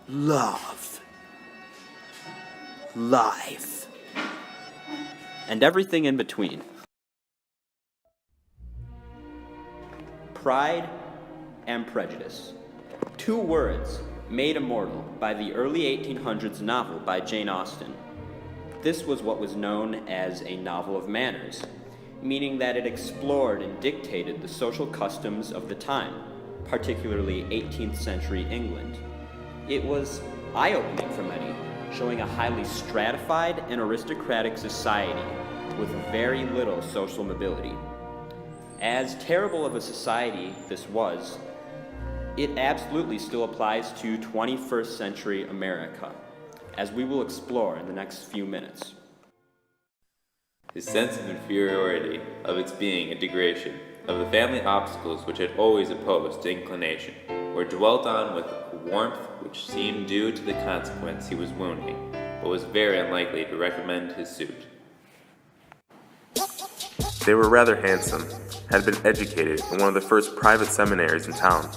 love, life, and everything in between. Pride and Prejudice. Two words made immortal by the early 1800s novel by Jane Austen. This was what was known as a novel of manners, meaning that it explored and dictated the social customs of the time, particularly 18th century England. It was eye-opening for many, showing a highly stratified and aristocratic society with very little social mobility. As terrible of a society this was, it absolutely still applies to 21st century America, as we will explore in the next few minutes. His sense of inferiority, of its being a degradation, of the family obstacles which had always opposed to inclination, were dwelt on with a warmth which seemed due to the consequence he was wounding, but was very unlikely to recommend his suit. They were rather handsome, had been educated in one of the first private seminaries in town,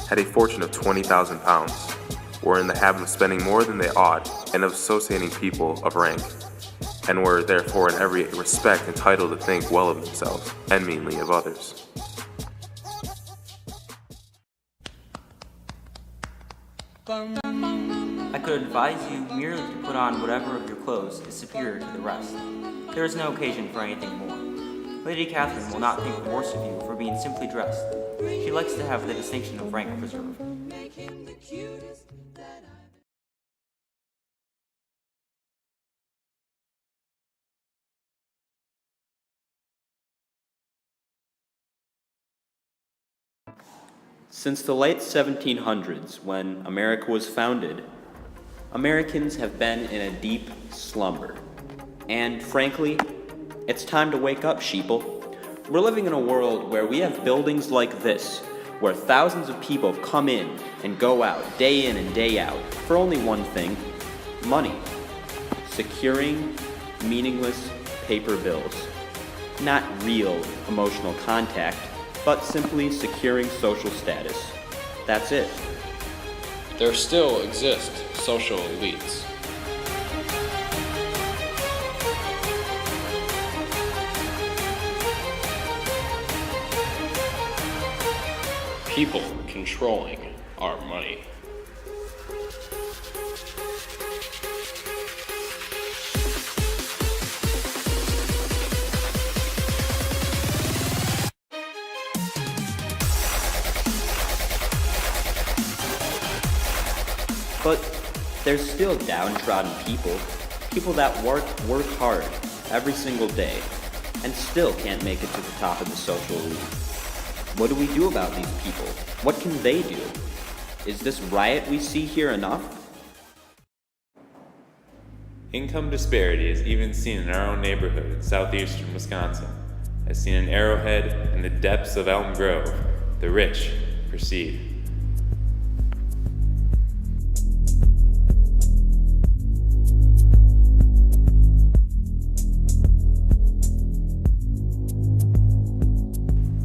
had a fortune of £20,000, were in the habit of spending more than they ought and of associating people of rank, and were therefore in every respect entitled to think well of themselves and meanly of others. I could advise you merely to put on whatever of your clothes is superior to the rest. There is no occasion for anything more. Lady Catherine will not think the worse of you for being simply dressed. She likes to have the distinction of rank preserved. Since the late 1700s, when America was founded, Americans have been in a deep slumber. And frankly, it's time to wake up, sheeple. We're living in a world where we have buildings like this, where thousands of people come in and go out, day in and day out, for only one thing: money. Securing meaningless paper bills. Not real emotional contact, but simply securing social status. That's it. There still exist social elites. People controlling our money. But there's still downtrodden people that work hard every single day, and still can't make it to the top of the social elite. What do we do about these people? What can they do? Is this riot we see here enough? Income disparity is even seen in our own neighborhood in southeastern Wisconsin. As seen in Arrowhead and the depths of Elm Grove, the rich proceed.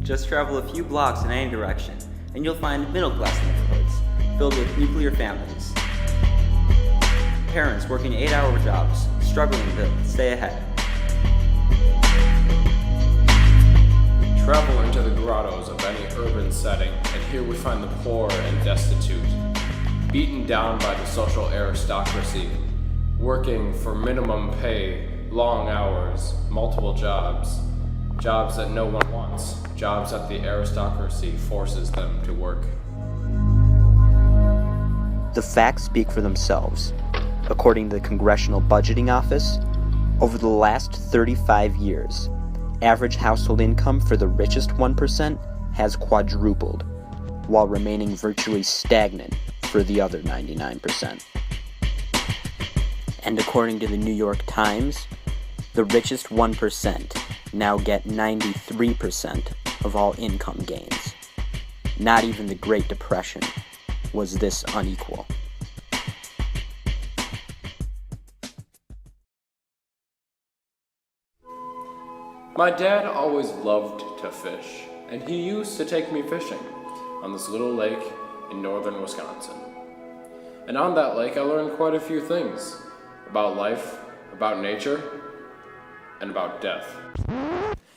Just travel a few blocks in any direction, and you'll find middle-class neighborhoods filled with nuclear families. Parents working 8-hour jobs, struggling to stay ahead. Travel into the grottos of any urban setting, and here we find the poor and destitute, beaten down by the social aristocracy, working for minimum pay, long hours, multiple jobs, jobs that no one wants, jobs that the aristocracy forces them to work. The facts speak for themselves. According to the Congressional Budgeting Office, over the last 35 years, average household income for the richest 1% has quadrupled, while remaining virtually stagnant for the other 99%. And according to the New York Times, the richest 1% now get 93% of all income gains. Not even the Great Depression was this unequal. My dad always loved to fish, and he used to take me fishing on this little lake in northern Wisconsin. And on that lake, I learned quite a few things about life, about nature, and about death.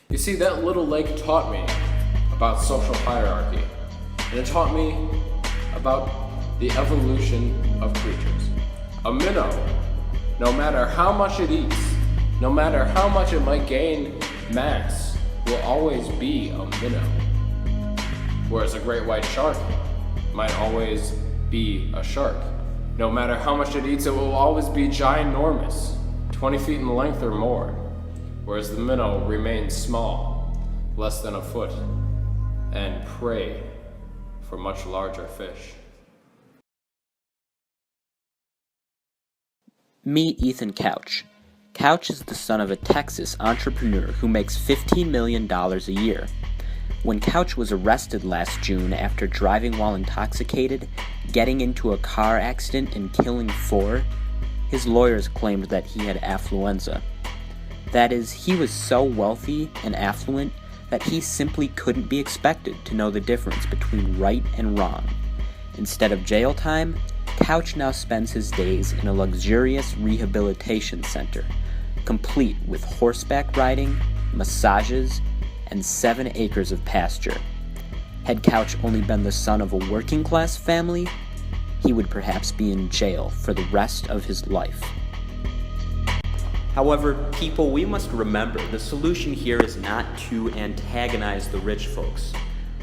You see, that little lake taught me about social hierarchy, and it taught me about the evolution of creatures. A minnow, no matter how much it eats, no matter how much it might gain mass, will always be a minnow. Whereas a great white shark might always be a shark. No matter how much it eats, it will always be ginormous, 20 feet in length or more. Whereas the minnow remains small, less than a foot, and prey for much larger fish. Meet Ethan Couch. Couch is the son of a Texas entrepreneur who makes $15 million a year. When Couch was arrested last June after driving while intoxicated, getting into a car accident and killing 4, his lawyers claimed that he had affluenza. That is, he was so wealthy and affluent that he simply couldn't be expected to know the difference between right and wrong. Instead of jail time, Couch now spends his days in a luxurious rehabilitation center, complete with horseback riding, massages, and 7 acres of pasture. Had Couch only been the son of a working-class family, he would perhaps be in jail for the rest of his life. However, people, we must remember the solution here is not to antagonize the rich folks.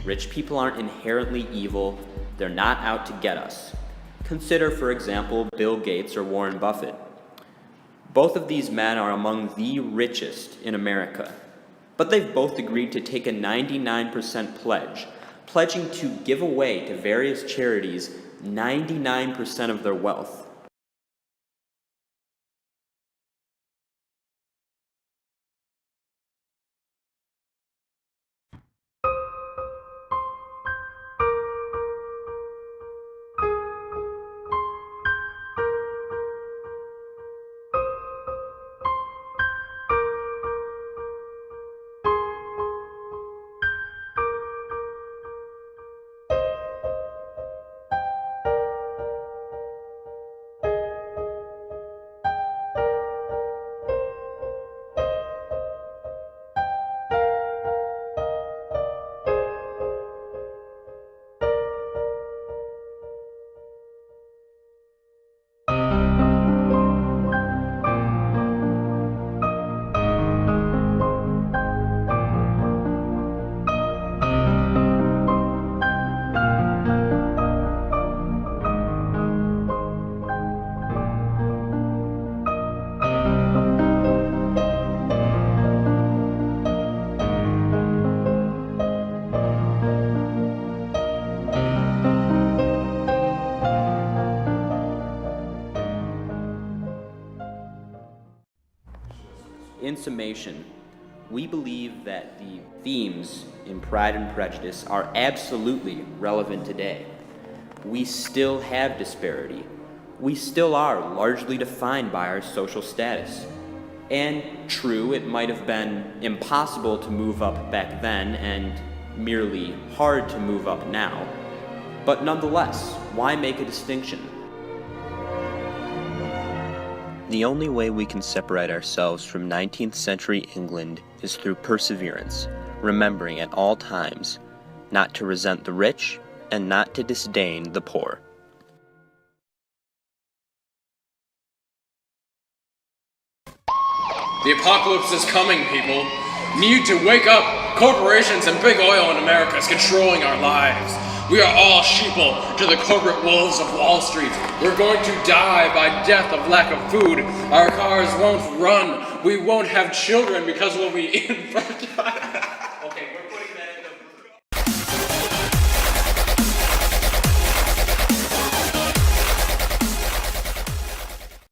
Rich people aren't inherently evil. They're not out to get us. Consider, for example, Bill Gates or Warren Buffett. Both of these men are among the richest in America, but they've both agreed to take a 99% pledge, pledging to give away to various charities 99% of their wealth. In summation, we believe that the themes in Pride and Prejudice are absolutely relevant today. We still have disparity. We still are largely defined by our social status. And true, it might have been impossible to move up back then and merely hard to move up now. But nonetheless, why make a distinction? The only way we can separate ourselves from 19th century England is through perseverance, remembering at all times not to resent the rich and not to disdain the poor. The apocalypse is coming, people. Need to wake up. Corporations and big oil in America is controlling our lives. We are all sheeple to the corporate wolves of Wall Street. We're going to die by death of lack of food. Our cars won't run. We won't have children because we'll be infertile.